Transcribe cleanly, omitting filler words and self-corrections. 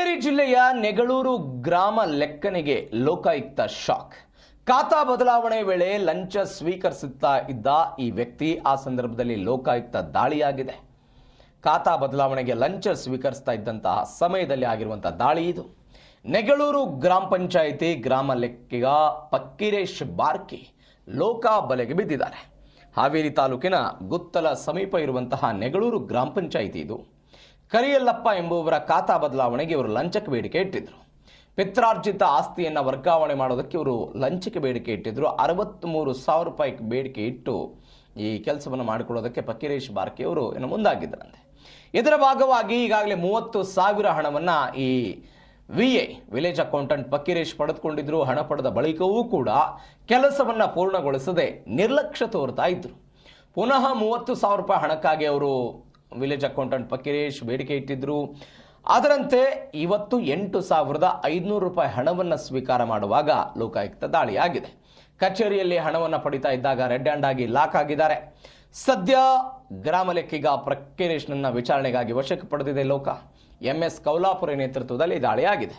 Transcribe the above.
ಹಾವೇರಿ ಜಿಲ್ಲೆಯ ನೆಗಳೂರು ಗ್ರಾಮ ಲೆಕ್ಕನಿಗೆ ಲೋಕಾಯುಕ್ತ ಶಾಕ್. ಖಾತಾ ಬದಲಾವಣೆ ವೇಳೆ ಲಂಚ ಸ್ವೀಕರಿಸುತ್ತಾ ಇದ್ದ ಈ ವ್ಯಕ್ತಿ ಆ ಸಂದರ್ಭದಲ್ಲಿ ಲೋಕಾಯುಕ್ತ ದಾಳಿಯಾಗಿದೆ. ಖಾತಾ ಬದಲಾವಣೆಗೆ ಲಂಚ ಸ್ವೀಕರಿಸ್ತಾ ಇದ್ದಂತಹ ಸಮಯದಲ್ಲಿ ಆಗಿರುವಂತಹ ದಾಳಿ ಇದು. ನೆಗಳೂರು ಗ್ರಾಮ ಪಂಚಾಯಿತಿ ಗ್ರಾಮ ಲೆಕ್ಕಿಗ ಫಕ್ಕೀರೇಶ್ ಬಾರ್ಕಿ ಲೋಕ ಬಲೆಗೆ ಬಿದ್ದಿದ್ದಾರೆ. ಹಾವೇರಿ ತಾಲೂಕಿನ ಗುತ್ತಲ ಸಮೀಪ ಇರುವಂತಹ ನೆಗಳೂರು ಗ್ರಾಮ ಪಂಚಾಯಿತಿ ಇದು. ಕರಿಯಲ್ಲಪ್ಪ ಎಂಬುವರ ಖಾತಾ ಬದಲಾವಣೆಗೆ ಇವರು ಲಂಚಕ್ಕೆ ಬೇಡಿಕೆ ಇಟ್ಟಿದ್ರು. ಪಿತ್ರಾರ್ಜಿತ ಆಸ್ತಿಯನ್ನು ವರ್ಗಾವಣೆ ಮಾಡೋದಕ್ಕೆ ಇವರು ಲಂಚಕ್ಕೆ ಬೇಡಿಕೆ ಇಟ್ಟಿದ್ರು. 63,000 ರೂಪಾಯಿ ಬೇಡಿಕೆ ಇಟ್ಟು ಈ ಕೆಲಸವನ್ನು ಮಾಡಿಕೊಳ್ಳೋದಕ್ಕೆ ಫಕ್ಕೀರೇಶ್ ಬಾರ್ಕಿ ಅವರು ಮುಂದಾಗಿದ್ದರಂತೆ. ಇದರ ಭಾಗವಾಗಿ ಈಗಾಗಲೇ 30,000 ಹಣವನ್ನು ಈ ವಿಲೇಜ್ ಅಕೌಂಟೆಂಟ್ ಫಕ್ಕೀರೇಶ್ ಪಡೆದುಕೊಂಡಿದ್ರು. ಹಣ ಪಡೆದ ಬಳಿಕವೂ ಕೂಡ ಕೆಲಸವನ್ನು ಪೂರ್ಣಗೊಳಿಸದೆ ನಿರ್ಲಕ್ಷ್ಯ ತೋರ್ತಾ ಇದ್ರು. ಪುನಃ 30,000 ರೂಪಾಯಿ ಹಣಕ್ಕಾಗಿ ಅವರು ವಿಲೇಜ್ ಅಕೌಂಟೆಂಟ್ ಫಕ್ಕೀರೇಶ್ ಬೇಡಿಕೆ ಇಟ್ಟಿದ್ರು. ಅದರಂತೆ ಇವತ್ತು 8,500 ರೂಪಾಯಿ ಹಣವನ್ನು ಸ್ವೀಕಾರ ಮಾಡುವಾಗ ಲೋಕಾಯುಕ್ತ ದಾಳಿಯಾಗಿದೆ. ಕಚೇರಿಯಲ್ಲಿ ಹಣವನ್ನು ಪಡಿತಾ ಇದ್ದಾಗ ರೆಡ್ ಹ್ಯಾಂಡ್ ಆಗಿ ಲಾಕ್ ಆಗಿದ್ದಾರೆ. ಸದ್ಯ ಗ್ರಾಮ ಲೆಕ್ಕಿಗ ಫಕ್ಕೀರೇಶ್ನನ್ನ ವಿಚಾರಣೆಗಾಗಿ ವಶಕ್ಕೆ ಪಡೆದಿದೆ ಲೋಕ. MS ಕೌಲಾಪುರಿ ನೇತೃತ್ವದಲ್ಲಿ ದಾಳಿಯಾಗಿದೆ.